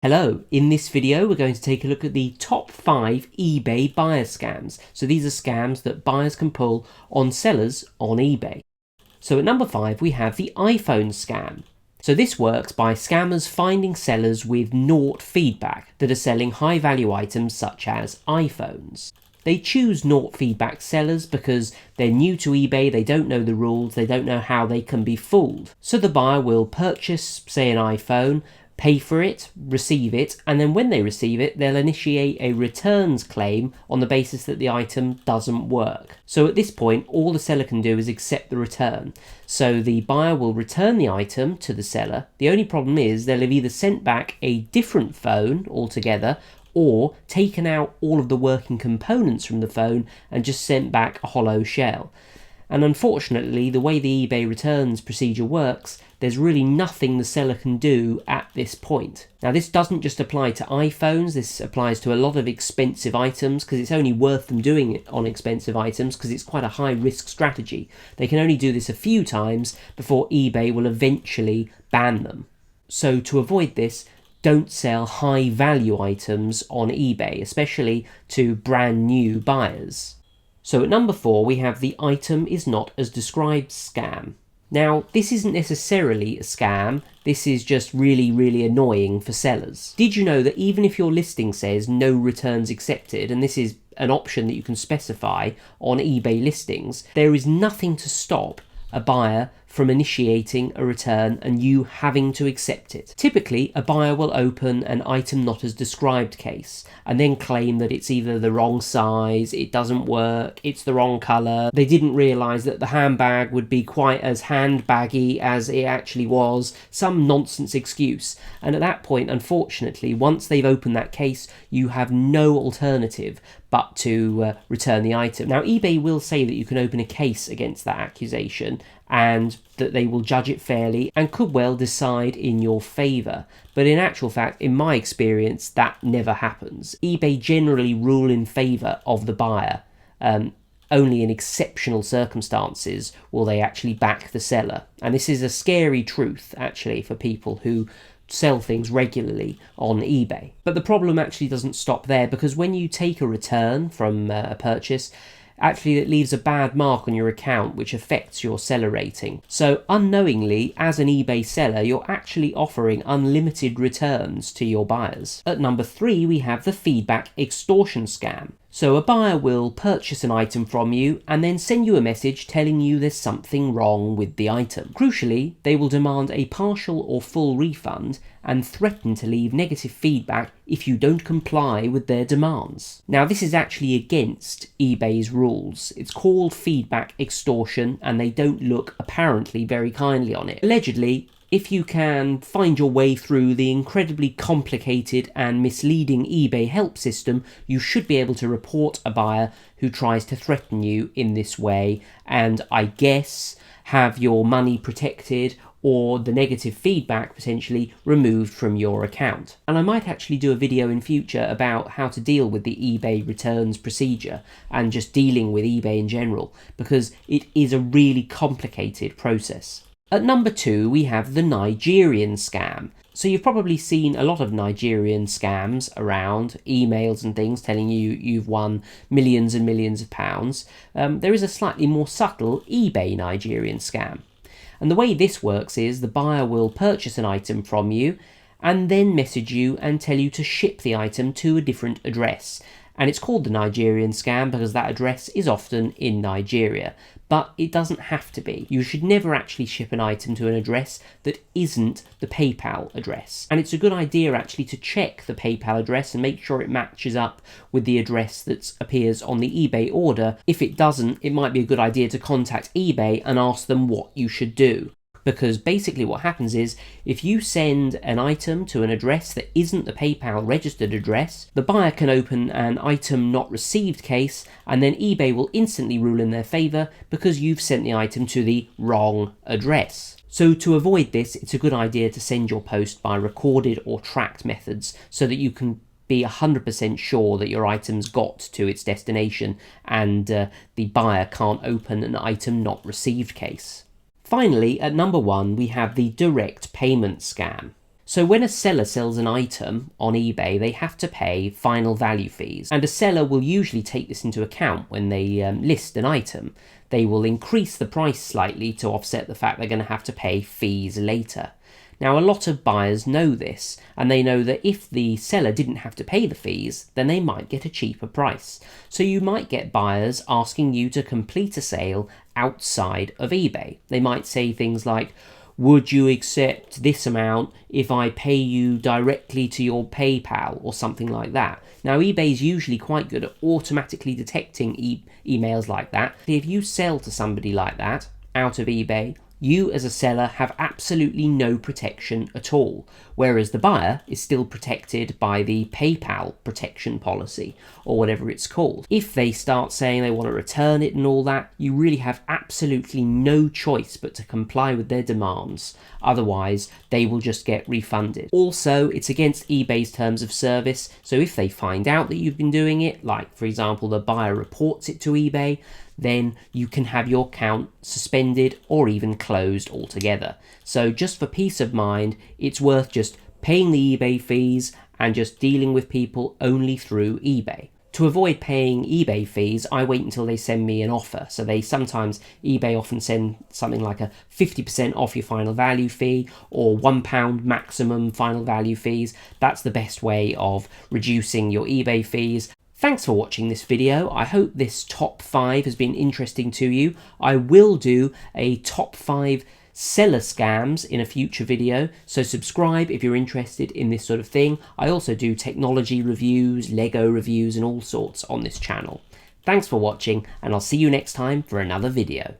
Hello, in this video we're going to take a look at the top 5 eBay buyer scams. So these are scams that buyers can pull on sellers on eBay. So at number 5 we have the iPhone scam. So this works by scammers finding sellers with naught feedback that are selling high value items such as iPhones. They choose naught feedback sellers because they're new to eBay, they don't know the rules, they don't know how they can be fooled. So the buyer will purchase, say, an iPhone, pay for it, receive it, and then when they receive it, they'll initiate a returns claim on the basis that the item doesn't work. So at this point, all the seller can do is accept the return. So the buyer will return the item to the seller. The only problem is they'll have either sent back a different phone altogether or taken out all of the working components from the phone and just sent back a hollow shell. And unfortunately, the way the eBay returns procedure works, there's really nothing the seller can do at this point. Now, this doesn't just apply to iPhones, this applies to a lot of expensive items because it's only worth them doing it on expensive items because it's quite a high risk strategy. They can only do this a few times before eBay will eventually ban them. So to avoid this, don't sell high value items on eBay, especially to brand new buyers. So at number 4 we have the item is not as described scam. Now this isn't necessarily a scam, this is just really annoying for sellers. Did you know that even if your listing says no returns accepted, and this is an option that you can specify on eBay listings, there is nothing to stop a buyer from initiating a return and you having to accept it. Typically, a buyer will open an item not as described case and then claim that it's either the wrong size, it doesn't work, it's the wrong colour, they didn't realise that the handbag would be quite as handbaggy as it actually was, some nonsense excuse. And at that point, unfortunately, once they've opened that case, you have no alternative but to return the item. Now, eBay will say that you can open a case against that accusation and that they will judge it fairly and could well decide in your favour. But in actual fact, in my experience, that never happens. eBay generally rule in favour of the buyer. Only in exceptional circumstances will they actually back the seller. And this is a scary truth, actually, for people who sell things regularly on eBay. But the problem actually doesn't stop there, because when you take a return from a purchase, actually it leaves a bad mark on your account which affects your seller rating. So unknowingly, as an eBay seller, you're actually offering unlimited returns to your buyers. At number 3 we have the feedback extortion scam. So a buyer will purchase an item from you and then send you a message telling you there's something wrong with the item. Crucially, they will demand a partial or full refund and threaten to leave negative feedback if you don't comply with their demands. Now, this is actually against eBay's rules. It's called feedback extortion and they don't look apparently very kindly on it. Allegedly, if you can find your way through the incredibly complicated and misleading eBay help system, you should be able to report a buyer who tries to threaten you in this way and, I guess, have your money protected or the negative feedback potentially removed from your account. And I might actually do a video in future about how to deal with the eBay returns procedure and just dealing with eBay in general, because it is a really complicated process. At number 2 we have the Nigerian scam. So you've probably seen a lot of Nigerian scams around, emails and things telling you you've won millions and millions of pounds. There is a slightly more subtle eBay Nigerian scam. And the way this works is the buyer will purchase an item from you and then message you and tell you to ship the item to a different address. And it's called the Nigerian scam because that address is often in Nigeria. But it doesn't have to be. You should never actually ship an item to an address that isn't the PayPal address. And it's a good idea actually to check the PayPal address and make sure it matches up with the address that appears on the eBay order. If it doesn't, it might be a good idea to contact eBay and ask them what you should do. Because basically what happens is, if you send an item to an address that isn't the PayPal registered address, the buyer can open an item not received case, and then eBay will instantly rule in their favour because you've sent the item to the wrong address. So to avoid this, it's a good idea to send your post by recorded or tracked methods so that you can be 100% sure that your item's got to its destination and the buyer can't open an item not received case. Finally, at number 1, we have the direct payment scam. So when a seller sells an item on eBay, they have to pay final value fees. And a seller will usually take this into account when they list an item. They will increase the price slightly to offset the fact they're going to have to pay fees later. Now, a lot of buyers know this, and they know that if the seller didn't have to pay the fees, then they might get a cheaper price. So you might get buyers asking you to complete a sale outside of eBay. They might say things like, would you accept this amount if I pay you directly to your PayPal, or something like that? Now, eBay is usually quite good at automatically detecting emails like that. If you sell to somebody like that out of eBay, you as a seller have absolutely no protection at all, whereas the buyer is still protected by the PayPal protection policy, or whatever it's called. If they start saying they want to return it and all that, you really have absolutely no choice but to comply with their demands. Otherwise, they will just get refunded. Also, it's against eBay's terms of service, so if they find out that you've been doing it, like for example the buyer reports it to eBay, then you can have your account suspended or even closed altogether. So just for peace of mind, it's worth just paying the eBay fees and just dealing with people only through eBay. To avoid paying eBay fees, I wait until they send me an offer. So eBay often send something like a 50% off your final value fee, or £1 maximum final value fees. That's the best way of reducing your eBay fees. Thanks for watching this video. I hope this top 5 has been interesting to you. I will do a top 5 seller scams in a future video, so subscribe if you're interested in this sort of thing. I also do technology reviews, Lego reviews and all sorts on this channel. Thanks for watching, and I'll see you next time for another video.